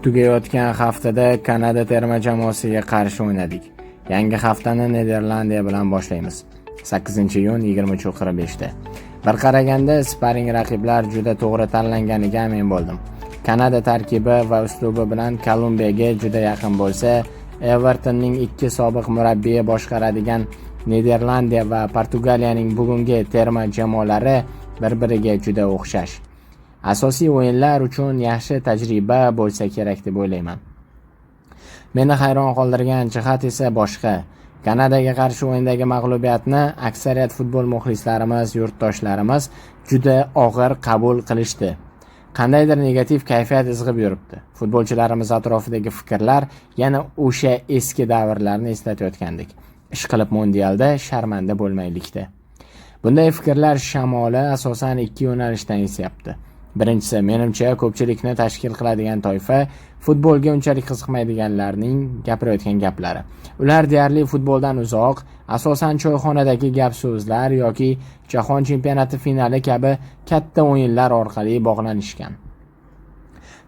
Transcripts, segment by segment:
Tugayotgan haftada Kanada terma jamoasiga qarshi o'ynadik. Yangi haftani Niderlandiya bilan boshlaymiz. 8-iyun 23:45 da. Bir qaraganda sparing raqiblar juda to'g'ri tanlanganiga amin bo'ldim. Kanada tarkibi va uslubi bilan Kolumbiyaga juda yaqin bo'lsa, Evertonning ikki sobiq murabbiyi boshqaradigan Niderlandiya va Portugaliyaning bugungi terma jamoalari bir-biriga juda o'xshash. Asosiy o'yinlar uchun yaxshi tajriba bo'lsa kerak deb o'ylayman. Meni hayron qoldirgan jihat esa boshqa. Kanadaga qarshi o'yindagi mag'lubiyatni aksariyat futbol muxlislarimiz, yurtdoshlarimiz juda og'ir qabul qilishdi. Qandaydir negativ kayfiyat izg'ib yuribdi. Futbolchilarimiz atrofidagi fikrlar yana o'sha eski davrlarni eslatayotgandek. Ishqilib mundialda sharmanda bo'lmaylikda. Bunday fikrlar shamoli asosan ikki yo'nalishdan esyapti. Birinchisi, menimcha ko'pchilikni tashkil qiladigan toifa futbolga unchalik qiziqmaydiganlarning gapirayotgan gaplari. Ular deyarli futboldan uzoq, asosan choyxonadagi gap so'zlar yoki jahon chempionati finali kabi katta o'yinlar orqali bog'lanishgan.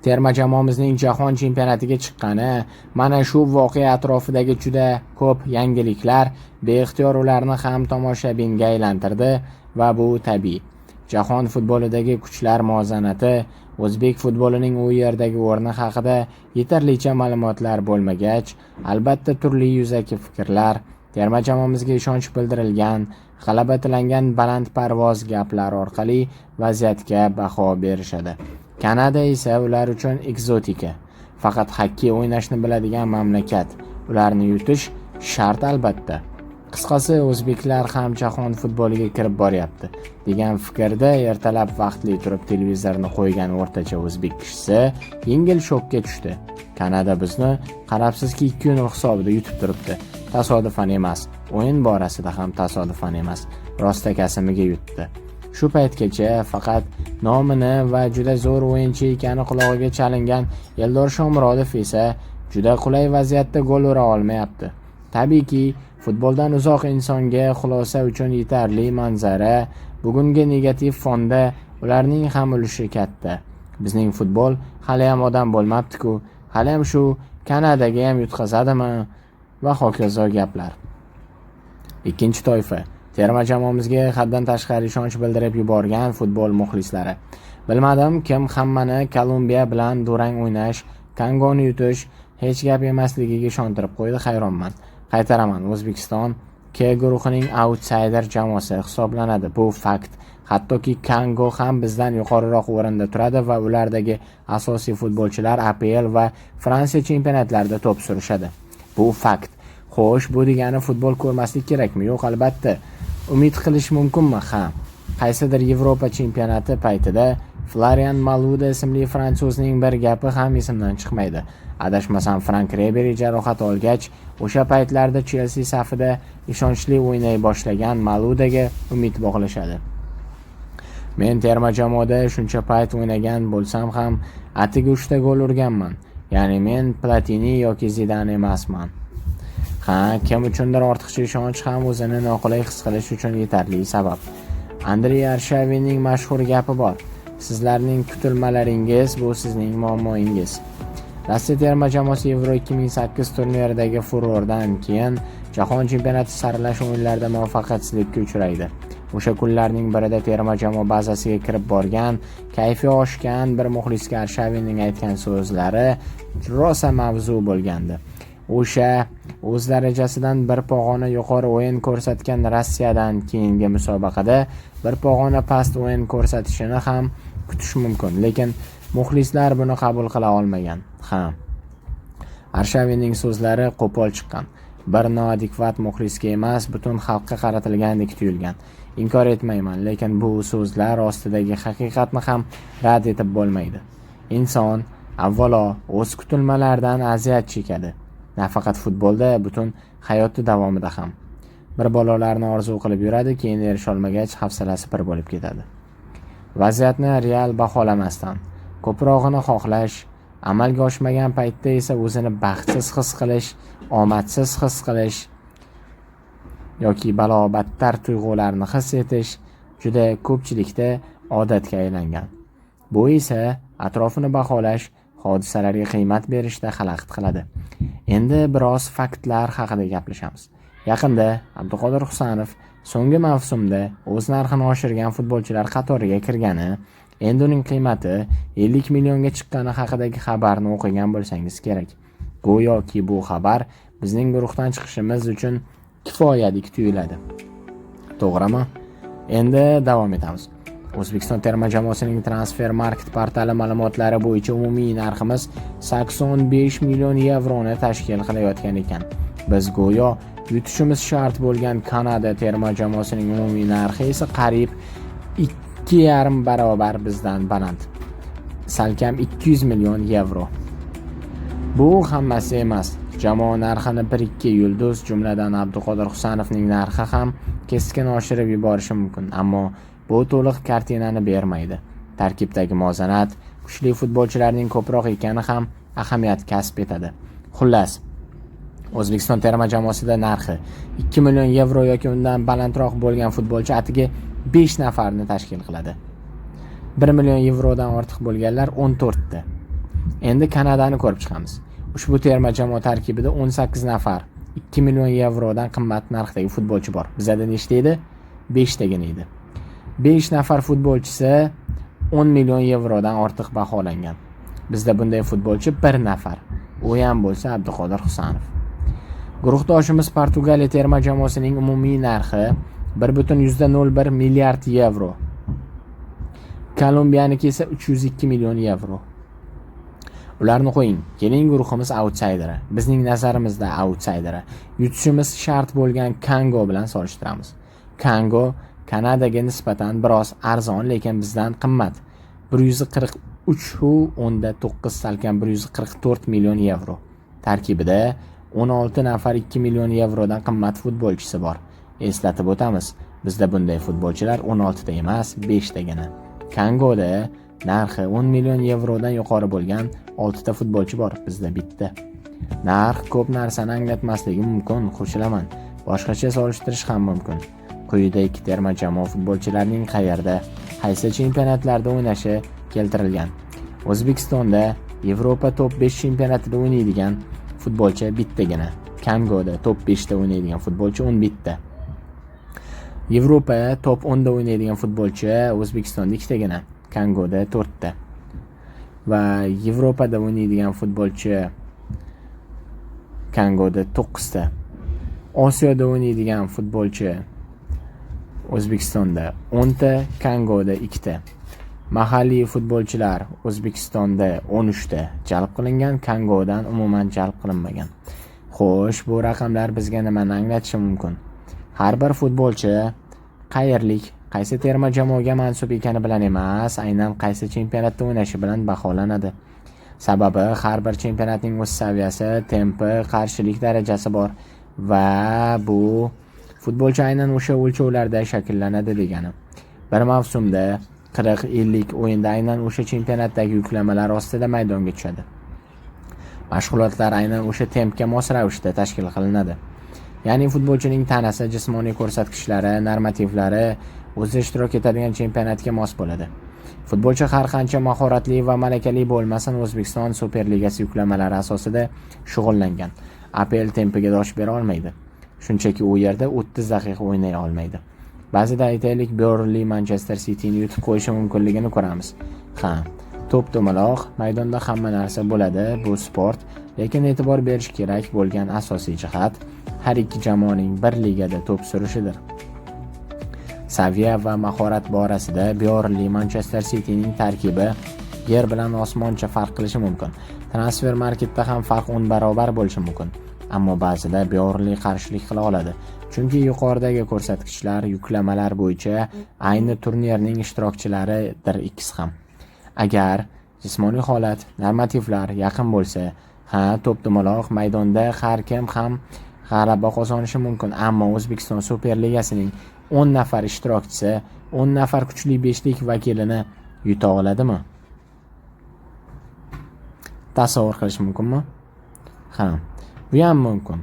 Terma jamoamizning jahon chempionatiga chiqqani, mana shu voqea atrofidagi juda ko'p yangiliklar beixtiyor ularni ham tomoshabinga aylantirdi va bu tabiiy. Jahon futbolidagi kuchlar muvozanati, o'zbek futbolining u yerdagi o'rni haqida yetarlicha ma'lumotlar bo'lmagach, albatta turli yuzaki fikrlar, terma jamoamizga ishonch bildirilgan, g'alaba tilangan balandparvoz gaplar orqali vaziyatga baho berishadi. Kanada esa ular uchun ekzotika. Faqat xokkey o'ynashni biladigan mamlakat. Ularni yutish shart albatta. Qisqasi, o'zbeklar ham jahon futboliga kirib boryapti degan fikrda ertalab vaqtli turib televizorni qo'ygan o'rtacha o'zbek kishisi yengil shokka tushdi. Kanada bizni qarabsizki 2-0 hisobida yutib turibdi. Tasodifan emas. O'yin borasida ham tasodifan emas. Rostakasimiga yutdi. Shu paytgacha faqat nomini va juda zo'r o'yinchi ekani qulog'iga chalingan Eldor Shomurodov esa juda qulay vaziyatda gol ura olmayapti. Tabiiyki, futboldan uzoq insonga xulosa uchun yetarli manzara, bugungi negativ fonda ularning ham ulushi katta. Bizning futbol hali ham odam bo'lmabdi-ku, hali ham shu Kanadaga ham yutqazadimi va hokazo gaplar. Ikkinchi toifa, terma jamoamizga haddan tashqari ishonch bildirib yuborgan futbol muxlislari. Bilmadim, kim hammani Kolumbiya bilan durang o'ynash, Kongoni yutish hech gap emasligiga ishontirib qo'ydi, hayronman. Qaytaraman, O'zbekiston K guruhining outsider jamoasi hisoblanadi. Bu fakt. Hattoki Kongo ham bizdan yuqoriroq o'rinda turadi va ulardagi asosiy futbolchilar APL va Fransiya chempionatlarida to'p surishadi. Bu fakt. Xo'sh, bu degani futbol ko'rmaslik kerakmi? Yo'q, albatta. Umid qilish mumkinmi? Ha. Qaysidir Yevropa chempionati paytida Florian Malouda ismli fransuzning bir gapi ham esimdan chiqmaydi. Adashmasam Frank Ribery jarohat olgach, o'sha paytlarda Chelsea safida ishonchli o'ynay boshlagan Maloudaga umid bog'lashadi. Men terma jamoada shuncha payt o'ynagan bo'lsam ham atiga 3 ta gol urganman. Ya'ni men Platini yoki Zidane emasman. Ha, kim uchundir ortiqcha ishonch ham o'zini noqulay his qilish uchun yetarli sabab. Andrey Arshavinning mashhur gapi bor. Sizlarning kutilmalaringiz bu sizning muammoingiz. Rossiya terma jamoasi Euro 2008 turniridagi furordan keyin jahon chempionati saralash o'yinlarida muvaffaqiyatsizlikka uchraydi. O'sha kunlarning birida terma jamoa bazasiga kirib borgan, kayfi oshgan bir muxlisga Arshavinning aytgan so'zlari rosa mavzu bo'lgandi. O'sha o'z darajasidan bir pog'ona yuqori o'yin ko'rsatgan Rossiyadan keyingi musobaqada bir pog'ona past o'yin ko'rsatishini ham kutish mumkin, lekin muxlislar buni qabul qila olmagan. Ha. Arshavinning so'zlari qo'pol chiqqan. Bir noadekvat muxlisga emas, butun xalqqa qaratilgandek tuyulgan. Inkor etmayman, lekin bu so'zlar ostidagi haqiqatni ham rad etib bo'lmaydi. Inson avvalo o'z kutilmalaridan aziyat chekadi. Nafaqat futbolda, butun hayoti davomida ham. Bir balolarni orzu qilib yuradi, keyin erisha olmagach hafsalasi pir bo'lib ketadi. Vaziyatni real baholamasdan, ko'prog'ini xohlash, amalga oshmagan paytda esa o'zini baxtsiz his qilish, omadsiz his qilish yoki balobattar tuyg'ularni his etish juda ko'pchilikda odatga aylangan. Bu esa atrofini baholash, hodisalarga qiymat berishda xalaqit qiladi. Endi biroz faktlar haqida gaplashamiz. Yaqinda Abduqodir Husanov so'nggi mavsumda o'z narxini oshirgan futbolchilar qatoriga kirgani, endi uning qiymati 50 millionga chiqqani haqidagi xabarni o'qigan bo'lsangiz kerak. Go'yoki bu xabar bizning guruhdan chiqishimiz uchun kifoyadek tuyuladi. To'g'rimi? Endi davom etamiz. O'zbekiston terma jamoasining transfer market portali ma'lumotlari bo'yicha umumiy narximiz 85 million yevroni tashkil qilayotgan ekan. Biz go'yo yutishimiz shart bo'lgan Kanada terma jamoasining umumiy narxi esa qariyb 2,5 barobar bizdan baland. Salkam 200 million yevro. Bu hammasi emas. Jamoa narxini 1-2 yulduz, jumladan Abduqodir Husanovning narxi ham keskin oshirib yuborishi mumkin, ammo bu to'liq kartinani bermaydi. Tarkibdagi muvozanat, kuchli futbolchilarning ko'proq ekani ham ahamiyat kasb etadi. Xullas, O'zbekiston terma jamoasida narxi 2 million yevro yoki undan balandroq bo'lgan futbolchi atiga 5 nafarni tashkil qiladi. 1 million yevrodan ortiq bo'lganlar 14 ta. Endi Kanadani ko'rib chiqamiz. Ushbu terma jamoa tarkibida 18 nafar 2 million yevrodan qimmat narxdagi futbolchi bor. Bizda nechta edi? 5 tagina edi. 5 nafar futbolchisi 10 million yevrodan ortiq baholangan. Bizda bunday futbolchi 1 nafar. U ham bo'lsa Abduqodir Husanov. Guruhdoshimiz Portugaliya terma jamoasining umumiy narxi 1,01 milliard yevro. Kolumbiyaniki esa 302 million yevro. Ularni qo'ying. Keling guruhimiz outsideri. Bizning nazarimizda outsideri. Yutishimiz shart bo'lgan Kongo bilan solishtiramiz. Kongo Kanadaga nisbatan biroz arzon, lekin bizdan qimmat. 143.9 salkam 144 million yevro. Tarkibida 16 nafar 2 million yevrodan qimmat futbolchisi bor. Eslatib o'tamiz, bizda bunday futbolchilar 16 ta emas, 5 tagina. Kongoda narxi 10 million yevrodan yuqori bo'lgan 6 ta futbolchi bor, bizda bitta. Narx ko'p narsani anglatmasligi mumkin, qo'shilaman. Boshqacha solishtirish ham mumkin. Quyida ikki terma jamoa futbolchilarining qayerda, qaysi chempionatlarda o'ynashi keltirilgan. O'zbekistonda Yevropa top 5 chempionatida o'ynaydigan futbolchi bittagina. Kongoda top 5 da o'ynaydigan futbolchi 11 ta. Yevropa top 10 da o'ynaydigan futbolchi O'zbekistonda 2 tagina. Kongoda 4 ta. Va Yevropada o'ynaydigan futbolchi Kongoda 9 ta. Osiyoda o'ynaydigan futbolchi O'zbekistonda 10 ta, Kongoda 2 ta. Mahalliy futbolchilar O'zbekistonda 13 ta jalb qilingan, Kongodan umuman jalb qilinmagan. Xo'sh, bu raqamlar bizga nimani anglatishi mumkin? Har bir futbolchi qayerlik, qaysi terma jamoaga mansub ekani bilan emas, aynan qaysi chempionatda o'ynashi bilan baholanadi. Sababi har bir chempionatning o'z saviyasi, tempi, qarshilik darajasi bor va bu futbolchi aynan o'sha o'lchovlarda shakllanadi degani. Bir mavsumda 40-50 o'yinda aynan o'sha chempionatdagi yuklamalar ostida maydonga tushadi. Mashg'ulotlar aynan o'sha tempga mos ravishda tashkil qilinadi. Ya'ni futbolchining tanasi, jismoniy ko'rsatkichlari, normativlari o'zi ishtirok etadigan chempionatga mos bo'ladi. Futbolchi har qancha mahoratli va malakali bo'lmasin, O'zbekiston Superligasi yuklamalari asosida shug'ullangan. APL tempiga dosh bera olmaydi. Shunchaki u yerda 30 daqiqa o'ynay olmaydi. Ba'zida aytaylik, Burnley Manchester Cityni yutib qo'yishi mumkinligini ko'ramiz. To'p to'maloq, maydonda hamma narsa bo'ladi, bu sport, lekin e'tibor berish kerak bo'lgan asosiy jihat har ikki jamoaning bir ligada to'p surishidir. Saviya va mahorat borasida Burnley Manchester Cityning tarkibi yer bilan osmoncha farq qilishi mumkin. Transfer marketda ham farq 10 barobar bo'lishi mumkin. Ammo ba'zida Burnley qarshilik qila oladi. Chunki yuqoridagi ko'rsatkichlar, yuklamalar bo'yicha ayni turnirning ishtirokchilaridir ikkisi ham. Agar jismoniy holat, normativlar yaqin bo'lsa, to'p to'maloq maydonda har kim ham g'alaba qozonishi mumkin. Ammo O'zbekiston Superligasining 10 nafar ishtirokchisi 10 nafar kuchli 5lik vakilini yuta oladimi? Tasavvur qilish mumkinmi? Bu ham mumkin.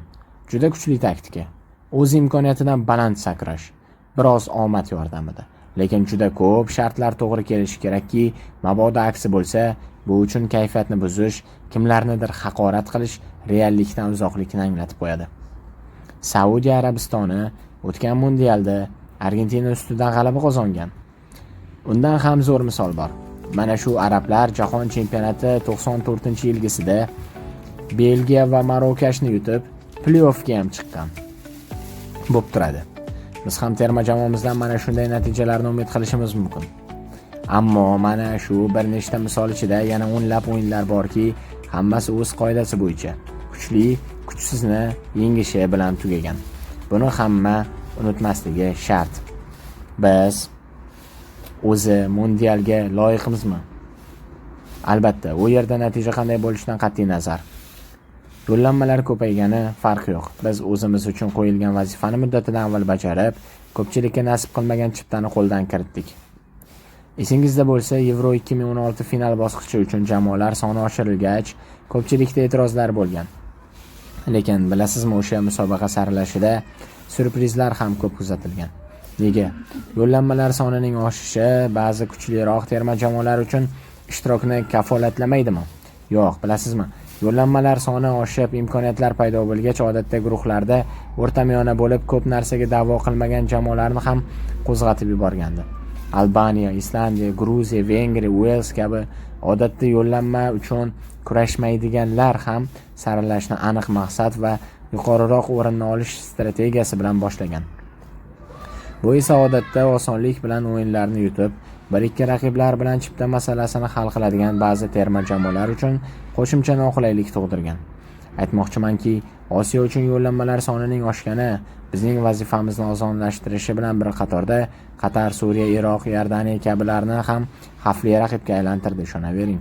Juda kuchli taktika. O'z imkoniyatidan baland sakrash, biroz omad yordamida. lekin juda ko'p shartlar to'g'ri kelishi kerakki, mabodo aksi bo'lsa, bu uchun kayfiyatni buzish, kimlarnidir haqorat qilish reallikdan uzoqlikni anglatib qo'yadi. Saudiya Arabistoni o'tgan mundialda Argentina ustidan g'alaba qozongan. Undan ham zo'r misol bor. Mana shu arablar jahon chempionati 94-yilgisida Belgiya va Marokashni yutib, play-offga ham chiqqan. Bo'p turadi. Biz ham terma jamoamizdan mana shunday natijalarni umid qilishimiz mumkin. Ammo mana shu bir nechta misol ichida yana o'nlab o'yinlar borki, hammasi o'z qoidasi bo'yicha kuchli kuchsizni yengishi bilan tugagan. Buni hamma unutmasligi shart. Biz o'zi mundialga loyiqmizmi? Albatta, u yerda natija qanday bo'lishidan qat'iy nazar. Yo'llanmalar ko'paygani farqi yo'q. Biz o'zimiz uchun qo'yilgan vazifani muddatidan avval bajarib, ko'pchilikka nasib qilmagan chiptani qo'ldan kiritdik. Esingizda bo'lsa, Euro 2016 final bosqichi uchun jamoalar soni oshirilgach, ko'pchilikda e'tirozlar bo'lgan. Lekin bilasizmi, o'sha musobaqa saralashida syurprizlar ham ko'p kuzatilgan. Nega? Yo'llanmalar sonining oshishi ba'zi kuchliroq terma jamoalar uchun ishtirokni kafolatlamaydimi? Yo'q, bilasizmi? Yo'llanmalar soni oshib, imkoniyatlar paydo bo'lgach, odatda guruhlarda o'rtamiyona bo'lib, ko'p narsaga da'vo qilmagan jamoalarni ham qo'zg'atib yuborgandi. Albaniya, Islandiya, Gruziya, Vengriya, Uels kabi odatda yo'llanma uchun kurashmaydiganlar ham saralashni aniq maqsad va yuqoriroq o'rinni olish strategiyasi bilan boshlagan. Bu esa odatda osonlik bilan o'yinlarni yutib, bir-ikki raqiblar bilan chipta masalasini hal qiladigan ba'zi terma jamoalar uchun qo'shimcha noqulaylik tug'dirgan. Aytmoqchimanki, Osiyo uchun yo'llanmalar sonining oshgani bizning vazifamizni osonlashtirishi bilan bir qatorda Qatar, Suriya, Iroq, Iordaniya kabilarni ham xavfli raqibga aylantirdi, ishonavering.